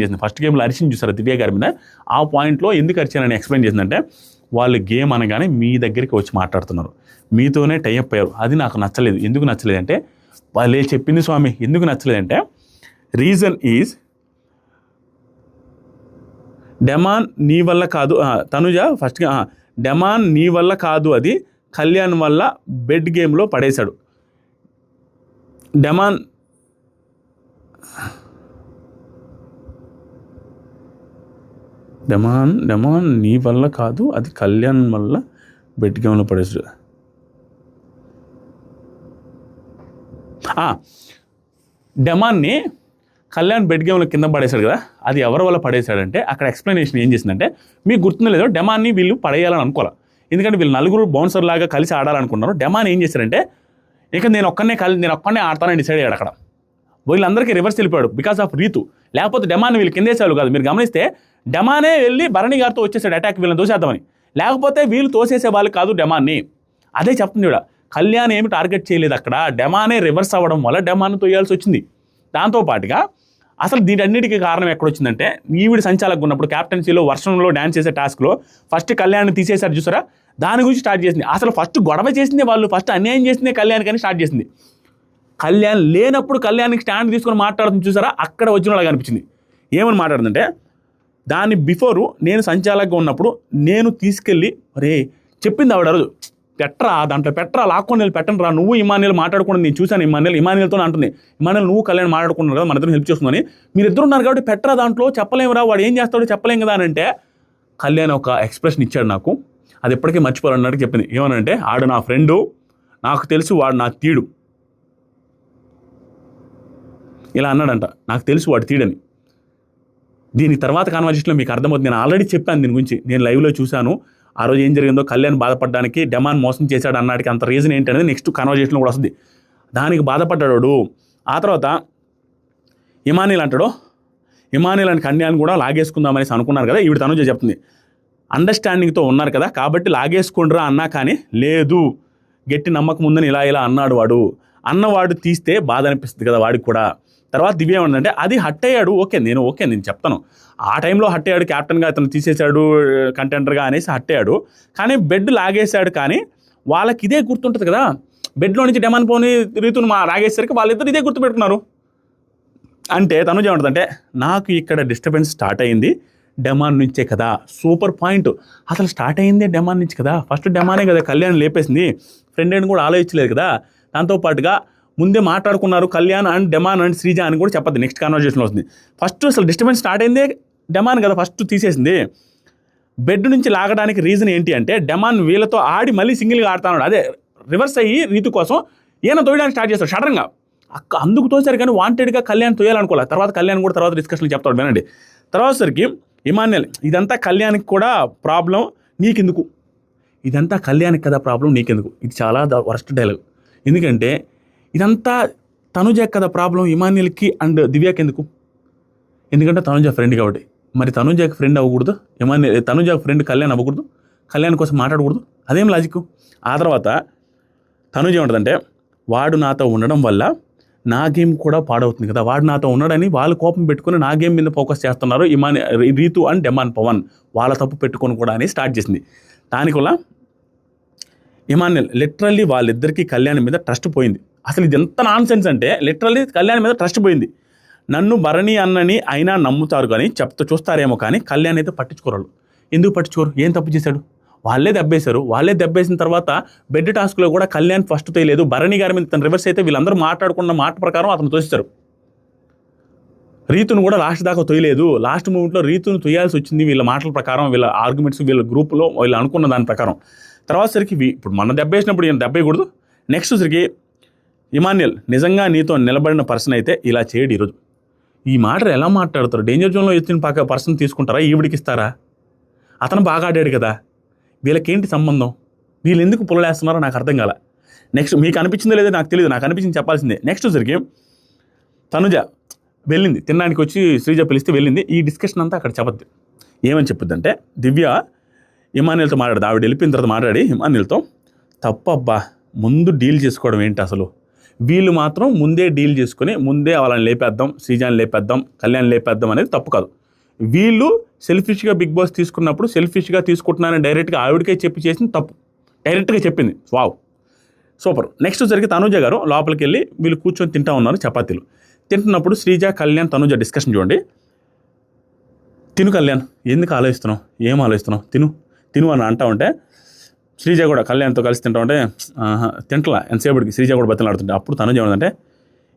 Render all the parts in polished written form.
చేసింది. ఫస్ట్ గేమ్లో అరిచింది చూసారు దివ్య గారి మీద, ఆ పాయింట్లో ఎందుకు అరిచానని ఎక్స్ప్లెయిన్ చేసిందంటే, వాళ్ళు గేమ్ అనగానే మీ దగ్గరికి వచ్చి మాట్లాడుతున్నారు, మీతోనే టైఅప్ అయ్యారు. అది నాకు నచ్చలేదు. ఎందుకు నచ్చలేదంటే, వాళ్ళే చెప్పింది స్వామి. ఎందుకు నచ్చలేదంటే, రీజన్ ఈజ్ డెమాన్ నీ వల్ల కాదు, తనుజ ఫస్ట్గా డెమాన్ నీ వల్ల కాదు, అది కళ్యాణ్ వల్ల బెడ్ గేమ్లో పడేశాడు. డెమాన్ డెమాన్ డెమాన్ నీ వల్ల కాదు, అది కళ్యాణ్ వల్ల బెడ్ గేమ్లో పడేశాడు. డెమాన్ని కళ్యాణ్ బెడ్ గేమ్లో కింద పడేశాడు కదా, అది ఎవరి వల్ల పడేశాడంటే అక్కడ ఎక్స్ప్లెనేషన్ ఏం చేసిందంటే, మీకు గుర్తుందో లేదో డెమాన్ని వీళ్ళు పడేయాలని అనుకోవాలి. ఎందుకంటే వీళ్ళు నలుగురు బౌన్సర్ లాగా కలిసి ఆడాలనుకున్నారు. డెమాన్ ఏం చేశారంటే, ఇక నేను ఒక్కనే ఆడతానని డిసైడ్ అయ్యాడు. అక్కడ వీళ్ళందరికీ రివర్స్ వెళ్ళిపోయాడు బికాస్ ఆఫ్ రీతు. లేకపోతే డెమాన్ వీళ్ళు కిందేసేవాళ్ళు కాదు. మీరు గమనిస్తే డెమానే వెళ్ళి భరణి గారితో వచ్చేసాడు అటాక్, వీళ్ళని తోసేద్దామని. లేకపోతే వీళ్ళు తోసేసే వాళ్ళు కాదు డెమాన్ని. అదే చెప్తుంది కూడా, కళ్యాణ్ ఏమి టార్గెట్ చేయలేదు అక్కడ, డెమానే రివర్స్ అవ్వడం వల్ల డెమాన్ని తోయాల్సి వచ్చింది. దాంతోపాటుగా అసలు దీటన్నిటికీ కారణం ఎక్కడొచ్చిందంటే, ఈవిడ సంచాలకు ఉన్నప్పుడు క్యాప్టెన్సీలో వర్షంలో డ్యాన్స్ చేసే టాస్క్లో ఫస్ట్ కళ్యాణ్ని తీసేశారు చూసారా, దాని గురించి స్టార్ట్ చేసింది. అసలు ఫస్ట్ గొడవ చేసింది వాళ్ళు, ఫస్ట్ అన్యాయం చేసిందే కళ్యాణ్ కానీ స్టార్ట్ చేసింది. కళ్యాణ్ లేనప్పుడు కళ్యాణ్కి స్టాండ్ తీసుకొని మాట్లాడుతుంది చూసారా, అక్కడ వచ్చిన వాళ్ళకి అనిపించింది. ఏమని మాట్లాడుతుందంటే, దాని బిఫోరు నేను సంచాలకుగా ఉన్నప్పుడు నేను తీసుకెళ్ళి అరే చెప్పింది ఆవిడ రోజు, పెట్టరా దాంట్లో పెట్టరా, లాక్కొని వెళ్ళి పెట్టండి రా, నువ్వు ఇమానియల్ మాట్లాడుకుని నేను చూశాను, ఇమానియల్తో అంటుంది, ఇమానియల్ నువ్వు కళ్యాణ్ మాట్లాడుకున్నారు కదా, మన ఇద్దరు హెల్ప్ చేస్తుందని, మీరు ఇద్దరు ఉన్నారు కాబట్టి పెట్టరా, దాంట్లో చెప్పలేమురా, వాడు ఏం చేస్తాడో చెప్పలేం కదా అని అంటే, కళ్యాణ్ ఒక ఎక్స్ప్రెషన్ ఇచ్చాడు నాకు, అది ఎప్పటికీ మర్చిపోవాలన్నట్టు చెప్పింది. ఏమనంటే, ఆడు నా ఫ్రెండు, నాకు తెలుసు వాడు నా తీడు, ఇలా అన్నాడంట, నాకు తెలుసు వాడు తీడని. దీని తర్వాత కాన్వర్జేషన్లో మీకు అర్థమవుతుంది. నేను ఆల్రెడీ చెప్పాను దీని గురించి, నేను లైవ్లో చూశాను ఆ రోజు ఏం జరిగిందో. కళ్యాణ్ బాధపడడానికి డెమాన్ మోసం చేశాడు అన్నాడికి అంత రీజన్ ఏంటనేది నెక్స్ట్ కాన్వర్జేషన్లో కూడా వస్తుంది. దానికి బాధపడ్డాడు. ఆ తర్వాత ఇమానియల్ అంటాడు, ఇమానియల్ అని కళ్యాణ్ కూడా లాగేసుకుందామనేసి అనుకున్నారు కదా, ఈవిడ తనుజ చెప్తుంది, అండర్స్టాండింగ్తో ఉన్నారు కదా కాబట్టి లాగేసుకుండ్రా అన్నా, కానీ లేదు గట్టి నమ్మకం ఉందని ఇలా అన్నాడు. అన్నవాడు తీస్తే బాధ అనిపిస్తుంది కదా వాడికి కూడా. తర్వాత దివ్య ఏమంటే, అది హట్ అయ్యాడు, నేను చెప్తాను, ఆ టైంలో హట్ అయ్యాడు, క్యాప్టెన్గా అతను తీసేశాడు కంటెండర్గా అనేసి హట్ అయ్యాడు, కానీ బెడ్ లాగేశాడు. కానీ వాళ్ళకి ఇదే గుర్తుంటుంది కదా, బెడ్లో నుంచి డెమాన్ పోని రీతును లాగేసరికి వాళ్ళిద్దరు ఇదే గుర్తుపెట్టుకున్నారు. అంటే తనుజ ఏమంటుందంటే, నాకు ఇక్కడ డిస్టర్బెన్స్ స్టార్ట్ అయింది డెమాన్ నుంచే కదా. Super point. అసలు స్టార్ట్ అయిందే డెమాన్ నుంచి కదా, ఫస్ట్ డెమానే కదా కళ్యాణ్ లేపేసింది, ఫ్రెండ్ అని కూడా ఆలోచించలేదు కదా. దాంతోపాటుగా ముందే మాట్లాడుకున్నారు Kalyan and demon and Sreeja అని కూడా చెప్పద్దు, నెక్స్ట్ కాన్వర్జేషన్లో వస్తుంది. ఫస్ట్ అసలు డిస్టర్బెన్స్ స్టార్ట్ అయిందే డెమాన్ కదా, ఫస్ట్ తీసేసింది. బెడ్ నుంచి లాగడానికి రీజన్ ఏంటి అంటే, డెమాన్ వీళ్ళతో ఆడి మళ్ళీ సింగిల్గా ఆడుతున్నాడు, అదే రివర్స్ అయ్యి రీతు కోసం ఈయన తోయడానికి స్టార్ట్ చేస్తాడు సడన్గా. అందుకు తోసారు కానీ వాంటెడ్గా కళ్యాణ్ తోయాలనుకోవాలి. తర్వాత కళ్యాణ్ కూడా తర్వాత డిస్కషన్లు చెప్తాడు వినండి. తర్వాత సరికి ఇమాన్యుయల్, ఇదంతా కళ్యాణ్కి కూడా ప్రాబ్లం, నీకెందుకు, ఇదంతా కళ్యాణ్కి కదా ప్రాబ్లం, నీకెందుకు. ఇది చాలా వరస్ట్ డైలాగ్. ఎందుకంటే ఇదంతా తనుజ కదా ప్రాబ్లం, ఇమాన్యుయల్కి అండ్ దివ్యాకి ఎందుకు? ఎందుకంటే తనుజ ఫ్రెండ్ కాబట్టి. మరి తనుజకి ఫ్రెండ్ అవ్వకూడదు, తనుజకి ఫ్రెండ్ కళ్యాణ్ అవ్వకూడదు, కళ్యాణ్ కోసం మాట్లాడకూడదు, అదేం లాజిక్? ఆ తర్వాత తనుజ ఏమంటుందంటే, వాడు నాతో ఉండడం వల్ల నా గేమ్ కూడా పాడవుతుంది కదా, వాడు నాతో ఉన్నాడని వాళ్ళు కోపం పెట్టుకుని నా గేమ్ మీద ఫోకస్ చేస్తున్నారు రీతు అండ్ డెమాన్ పవన్, వాళ్ళ తప్పు పెట్టుకొని కూడా అని స్టార్ట్ చేసింది. దానివల్ల ఇమాన్యుయల్ లిటరల్లీ వాళ్ళిద్దరికీ కళ్యాణ్ మీద ట్రస్ట్ పోయింది. అసలు ఇది ఎంత నాన్ సెన్స్ అంటే, లిటరల్లీ కళ్యాణ్ మీద ట్రస్ట్ పోయింది. నన్ను భరణి అన్నని అయినా నమ్ముతారు కానీ చూస్తారేమో కానీ కళ్యాణ్ అయితే పట్టించుకోరు. ఎందుకు పట్టించుకోరు? ఏం తప్పు చేశాడు? వాళ్ళే దెబ్బేశారు. వాళ్ళే దెబ్బేసిన తర్వాత బెడ్ టాస్క్లో కూడా కళ్యాణ్ ఫస్ట్ తోయలేదు, భరణి గారి మీద తను రివర్స్ అయితే వీళ్ళందరూ మాట్లాడుకున్న మాట ప్రకారం అతను తోసేశారు. రీతును కూడా లాస్ట్ దాకా తొయ్యలేదు. లాస్ట్ మూమెంట్లో రీతును తొయ్యాల్సి వచ్చింది వీళ్ళ మాటల ప్రకారం, వీళ్ళ ఆర్గ్యుమెంట్స్, వీళ్ళ గ్రూప్లో వీళ్ళు అనుకున్న దాని ప్రకారం. తర్వాత సరికి ఇప్పుడు మన దెబ్బేసినప్పుడు ఈయన దెబ్బేయకూడదు. నెక్స్ట్ సరికి ఇమాన్యుయల్, నిజంగా నీతో నిలబడిన పర్సన్ అయితే ఇలా చేయడు ఈరోజు. ఈ మాట ఎలా మాట్లాడతారు? డేంజర్ జోన్లో ఎత్తిన పర్సన్ తీసుకుంటారా, ఈవిడికి ఇస్తారా? అతను బాగా ఆడాడు కదా, వీళ్ళకేంటి సంబంధం? వీళ్ళు ఎందుకు పుల్లలేస్తున్నారో నాకు అర్థం కాల. నెక్స్ట్ మీకు అనిపించిందో లేదో నాకు తెలియదు, నాకు అనిపించింది చెప్పాల్సిందే. నెక్స్ట్ సరికి తనుజ వెళ్ళింది తినడానికి, వచ్చి శ్రీజ పిలిస్తే వెళ్ళింది. ఈ డిస్కషన్ అంతా అక్కడ చెప్పద్దు. ఏమని చెప్పుద్దంటే, దివ్య ఇమాన్యుయల్తో మాట్లాడదు, ఆవిడ వెళ్ళిపోయిన తర్వాత మాట్లాడి ఇమాన్యుయల్తో, తప్పబ్బా ముందు డీల్ చేసుకోవడం ఏంటి, అసలు వీళ్ళు మాత్రం ముందే డీల్ చేసుకుని ముందే వాళ్ళని లేపేద్దాం, శ్రీజాని లేపేద్దాం, కళ్యాణ్ లేపేద్దాం అనేది తప్పు కాదు. వీళ్ళు సెల్ఫిష్గా బిగ్ బాస్ తీసుకున్నప్పుడు సెల్ఫిష్గా తీసుకుంటున్నానని డైరెక్ట్గా ఆవిడకే చెప్పి చేసింది తప్పు. డైరెక్ట్గా చెప్పింది. Wow, super. నెక్స్ట్ జరిగి తనుజ గారు లోపలికి వెళ్ళి వీళ్ళు కూర్చొని తింటా ఉన్నారు చపాతీలు. తింటున్నప్పుడు శ్రీజ, కళ్యాణ్, తనుజ డిస్కషన్ చూడండి. తిను కళ్యాణ్, ఎందుకు ఆలోచిస్తున్నావు, ఏం ఆలోచిస్తున్నావు, తిను తిను అని అంటా ఉంటే శ్రీజ కూడా కళ్యాణ్తో కలిసి తింటా ఉంటే తింటలా ఎంతసేపటికి శ్రీజ కూడా బతిలాడుతుంటే అప్పుడు తనుజ ఏమంటే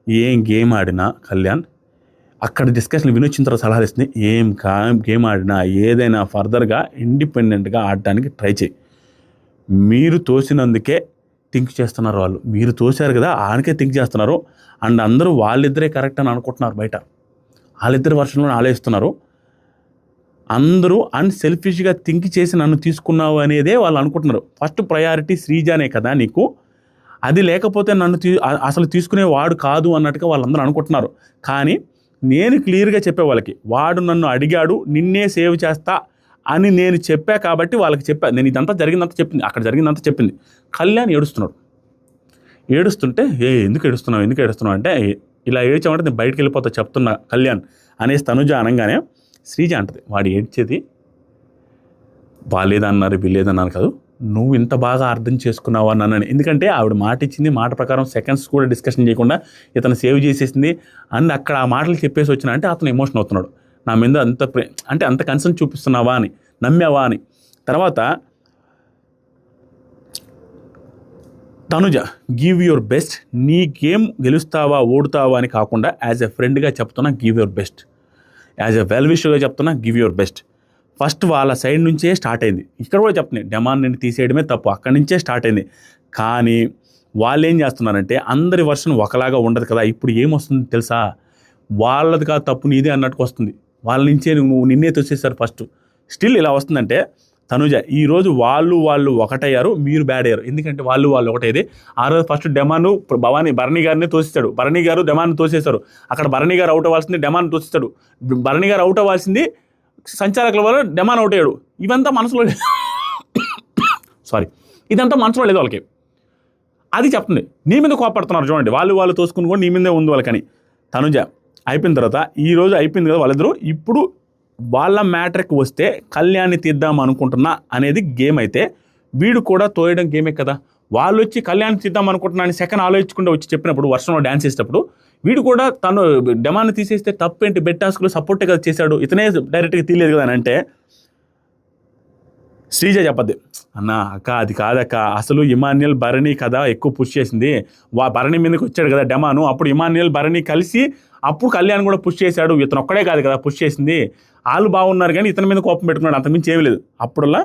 ఏం గేమ్ ఆడినా కళ్యాణ్ అక్కడ డిస్కషన్ వినొచ్చిన తర్వాత సలహా ఇస్తుంది, ఏం గేమ్ ఆడినా ఏదైనా ఫర్దర్గా ఇండిపెండెంట్గా ఆడడానికి ట్రై చేయి. మీరు తోసినందుకే థింక్ చేస్తున్నారు వాళ్ళు, మీరు తోశారు కదా ఆయనకే థింక్ చేస్తున్నారు. అండ్ అందరూ వాళ్ళిద్దరే కరెక్ట్ అని అనుకుంటున్నారు, బయట వాళ్ళిద్దరి వర్షంలో ఆలోచిస్తున్నారు. అందరూ అన్సెల్ఫిష్గా థింక్ చేసి నన్ను తీసుకున్నావు అనేదే వాళ్ళు అనుకుంటున్నారు. ఫస్ట్ ప్రయారిటీ శ్రీజానే కదా నీకు, అది లేకపోతే నన్ను అసలు తీసుకునేవాడు కాదు అన్నట్టుగా వాళ్ళందరూ అనుకుంటున్నారు. కానీ నేను క్లియర్గా చెప్పే వాళ్ళకి, వాడు నన్ను అడిగాడు నిన్నే సేవ్ చేస్తా అని నేను చెప్పా కాబట్టి వాళ్ళకి చెప్పా. నేను ఇదంతా జరిగిందంతా చెప్పింది, అక్కడ జరిగిందంతా చెప్పింది. కళ్యాణ్ ఏడుస్తున్నాడు. ఏడుస్తుంటే ఎందుకు ఏడుస్తున్నావు అంటే ఇలా ఏడ్చామంటే నేను బయటకు వెళ్ళిపోతా చెప్తున్నా కళ్యాణ్ అనేసి తనుజ అనగానే శ్రీజ అంటది, వాడు ఏడ్చేది వాళ్ళేదన్నారు వీళ్ళేదన్నారు కాదు, నువ్వు ఇంత బాగా అర్థం చేసుకున్నావు అన్నానని. ఎందుకంటే ఆవిడ మాట ఇచ్చింది, మాట ప్రకారం సెకండ్స్ కూడా డిస్కషన్ చేయకుండా ఇతను సేవ్ చేసేసింది. అండ్ అక్కడ ఆ మాటలు చెప్పేసి వచ్చినా అంటే అతను ఎమోషన్ అవుతున్నాడు. నా మీద అంత కన్సర్న్ చూపిస్తున్నావా అని, నమ్మావా అని. తర్వాత తనుజ, గివ్ యువర్ బెస్ట్, నీ గేమ్ గెలుస్తావా ఓడుతావా అని కాకుండా యాజ్ ఎ ఫ్రెండ్గా చెప్తున్నా give your best, as a well విషర్గా చెప్తున్నా గివ్ యువర్ బెస్ట్. ఫస్ట్ వాళ్ళ సైడ్ నుంచే స్టార్ట్ అయింది. ఇక్కడ కూడా చెప్తున్నాయి డెమాన్ నేను తీసేయడమే తప్పు, అక్కడి నుంచే స్టార్ట్ అయింది. కానీ వాళ్ళు ఏం చేస్తున్నారంటే అందరి వర్షన్ ఒకలాగా ఉండదు కదా. ఇప్పుడు ఏమొస్తుంది తెలుసా, వాళ్ళది కాదు తప్పు నీదే అన్నట్టుకు వస్తుంది. వాళ్ళ నుంచే నిన్నే తోసేశారు ఫస్ట్. స్టిల్ ఇలా వస్తుందంటే తనుజ ఈరోజు వాళ్ళు ఒకటయ్యారు, మీరు బ్యాడ్ అయ్యారు. ఎందుకంటే వాళ్ళు ఒకటైతే ఆ రోజు ఫస్ట్ డెమాను భరణి గారిని తోసేస్తాడు, భరణి గారు డెమాన్ని తోసేశారు. అక్కడ భరణి గారు అవుట్ అవ్వాల్సింది డెమాన్ తోసేస్తాడు, భరణి గారు అవుట్ అవ్వాల్సింది సంచాలకుల వల్ల డెమాన్ అవుట్ అయ్యాడు. ఇదంతా మనసులో ఇదంతా మనసులో లేదు వాళ్ళకి. అది చెప్తుంది, నీ మీద కోపడుతున్నారు చూడండి, వాళ్ళు తోసుకుని కూడా నీ మీదే ఉంది వాళ్ళకని. తనుజ అయిపోయిన తర్వాత ఈరోజు అయిపోయింది కదా వాళ్ళిద్దరూ, ఇప్పుడు వాళ్ళ మ్యాటర్కి వస్తే కళ్యాణ్ని తీద్దాం అనుకుంటున్నా అనేది గేమ్ అయితే వీడు కూడా తోయడం గేమే కదా. వాళ్ళు వచ్చి కళ్యాణ్ తీద్దాం అనుకుంటున్నా అని సెకండ్ ఆలోచించకుండా వచ్చి చెప్పినప్పుడు వర్షంలో డ్యాన్స్ చేసేటప్పుడు వీడు కూడా తను డెమాన్ని తీసేస్తే తప్పేంటి, బెట్ టాస్క్లో సపోర్టే కదా చేశాడు, ఇతనే డైరెక్ట్గా తీయలేదు కదా అని అంటే శ్రీజ చెప్పద్ది, అన్న అక్క అది కాదక్క, అసలు ఇమాన్యుయల్ భరణి కదా ఎక్కువ పుష్ చేసింది, భరణి మీదకి వచ్చాడు కదా డెమాను, అప్పుడు ఇమాన్యుయల్ భరణి కలిసి అప్పుడు కళ్యాణ్ కూడా పుష్ చేశాడు, ఇతను ఒక్కడే కాదు కదా పుష్ చేసింది, వాళ్ళు బాగున్నారు కానీ ఇతని మీద కోపం పెట్టుకున్నాడు, అంతకుమించి ఏమీ లేదు. అప్పుడల్లా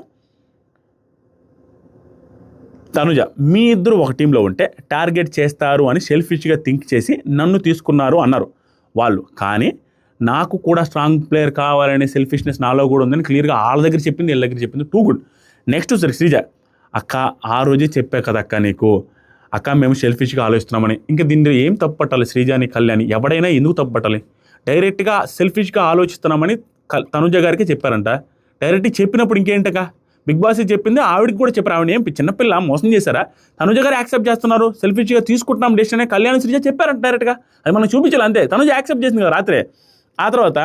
తనుజ, మీ ఇద్దరు ఒక టీంలో ఉంటే టార్గెట్ చేస్తారు అని సెల్ఫిష్గా థింక్ చేసి నన్ను తీసుకున్నారు అన్నారు వాళ్ళు. కానీ నాకు కూడా స్ట్రాంగ్ ప్లేయర్ కావాలనే సెల్ఫిష్నెస్ నాలో కూడా ఉందని క్లియర్గా వాళ్ళ దగ్గర చెప్పింది, వీళ్ళ దగ్గర చెప్పింది. Too good. నెక్స్ట్ సరే శ్రీజ, అక్క ఆ రోజే చెప్పా కదా అక్క నీకు, అక్క మేము సెల్ఫిష్గా ఆలోచిస్తున్నామని. ఇంకా దీన్ని ఏం తప్పు పట్టాలి శ్రీజాని కళ్యాణి, ఎవడైనా ఎందుకు తప్పు పట్టాలి? డైరెక్ట్గా సెల్ఫిష్గా ఆలోచిస్తున్నామని తనుజ గారికి చెప్పారంట. డైరెక్ట్గా చెప్పినప్పుడు ఇంకేంటక బిగ్ బాస్ చెప్పింది ఆవిడకి కూడా చెప్పారు. ఆవిడ ఏం చిన్నపిల్ల మోసం చేశారా? తనుజ గారు యాక్సెప్ట్ చేస్తున్నారు, సెల్ఫిష్గా తీసుకుంటున్నాం డెసిషన్ కళ్యాణ్ శ్రీజ చెప్పారంట డైరెక్ట్గా. అది మనం చూపించాలి అంతే. తనుజ యాక్సెప్ట్ చేసింది కదా రాత్రే. ఆ తర్వాత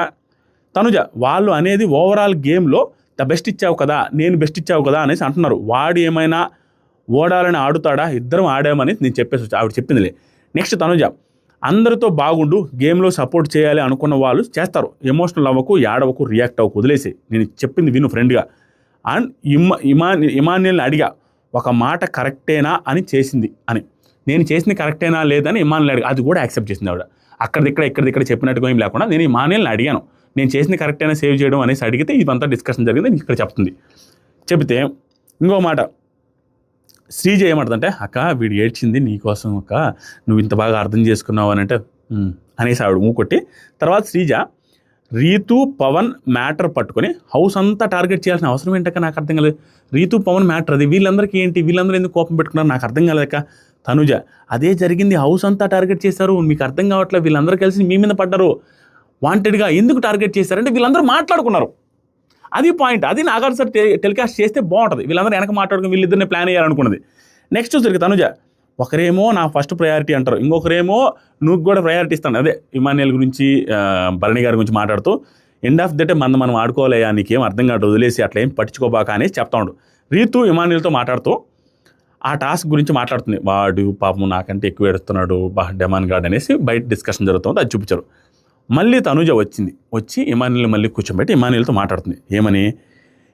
తనుజ వాళ్ళు అనేది ఓవరాల్ గేమ్లో ద బెస్ట్ ఇచ్చావు కదా, నేను బెస్ట్ ఇచ్చావు కదా అనేసి అంటున్నారు. వాడు ఏమైనా ఓడాలని ఆడుతాడా, ఇద్దరం ఆడామని నేను చెప్పేసి ఆవిడ చెప్పిందిలే. నెక్స్ట్ తనుజ, అందరితో బాగుండు, గేమ్లో సపోర్ట్ చేయాలి అనుకున్న వాళ్ళు చేస్తారు, ఎమోషనల్ అవ్వకు, ఏడవకు, రియాక్ట్ అవ్వకు, వదిలేసి నేను చెప్పింది విను ఫ్రెండ్గా. అండ్ ఇమాన్యుల్ని అడిగా ఒక మాట కరెక్టేనా అని చేసింది అని, నేను చేసింది కరెక్టేనా లేదని ఇమాన్యుల్ని అడిగా, అది కూడా యాక్సెప్ట్ చేసింది ఆవిడ. ఇక్కడిక్కడ చెప్పినట్టుగా ఏం లేకుండా నేను ఇమాన్యుల్ని అడిగాను, నేను చేసింది కరెక్టేనా సేవ్ చేయడం అనేసి అడిగితే ఇదంతా డిస్కషన్ జరిగింది ఇక్కడ చెప్తుంది. చెబితే ఇంకో మాట శ్రీజ ఏమంటుందంటే, అక్క వీడు ఏడ్చింది నీకోసం అక్క, నువ్వు ఇంత బాగా అర్థం చేసుకున్నావు అని అంటే అనేసి ఆవిడ మూకొట్టి. తర్వాత శ్రీజ రీతు పవన్ మ్యాటర్ పట్టుకొని హౌస్ అంతా టార్గెట్ చేయాల్సిన అవసరం ఏంటక్క నాకు అర్థం కాలేదు. రీతు పవన్ మ్యాటర్ అది, వీళ్ళందరికీ ఏంటి, వీళ్ళందరూ ఎందుకు కోపం పెట్టుకున్నారు నాకు అర్థం కాలేదక్క. తనుజ, అదే జరిగింది, హౌస్ అంతా టార్గెట్ చేశారు, మీకు అర్థం కావట్లేదు, వీళ్ళందరూ కలిసి మీ మీద పడ్డారు, వాంటెడ్గా ఎందుకు టార్గెట్ చేశారంటే వీళ్ళందరూ మాట్లాడుకున్నారు. అది పాయింట్, అది నాగార్జున సార్ టెలికాస్ట్ చేస్తే బాగుంటుంది. వీళ్ళందరూ వెనక మాట్లాడుకుని వీళ్ళిద్దరిని ప్లాన్ చేయాలనుకున్నది. నెక్స్ట్ సరికి తనుజ, ఒకరేమో నా ఫస్ట్ ప్రయారిటీ అంటారు, ఇంకొకరేమో నువ్వు కూడా ప్రయారిటీ ఇస్తాను. అదే ఇమాన్యుయల్ గురించి భరణి గారి గురించి మాట్లాడుతూ ఎండ్ ఆఫ్ ద డే మనం ఆడుకోలేయా, నీకేం అర్థం కాదు, వదిలేసి అట్లా ఏం పట్టించుకోబాక అని చెప్తా ఉండు. రీతు ఇమాన్యుయల్తో మాట్లాడుతూ ఆ టాస్క్ గురించి మాట్లాడుతుంది. వాడు పాపం నాకంటే ఎక్కువ ఏడుస్తున్నాడు డెమాన్ గార్డ్ అనేసి బయట డిస్కషన్ జరుగుతుంది, అది చూపించారు. మళ్ళీ తనుజ వచ్చి ఇమాన్యుల్ మళ్ళీ కూర్చోబెట్టి ఇమాన్యుల్తో మాట్లాడుతుంది.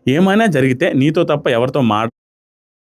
ఏమైనా జరిగితే నీతో తప్ప ఎవరితో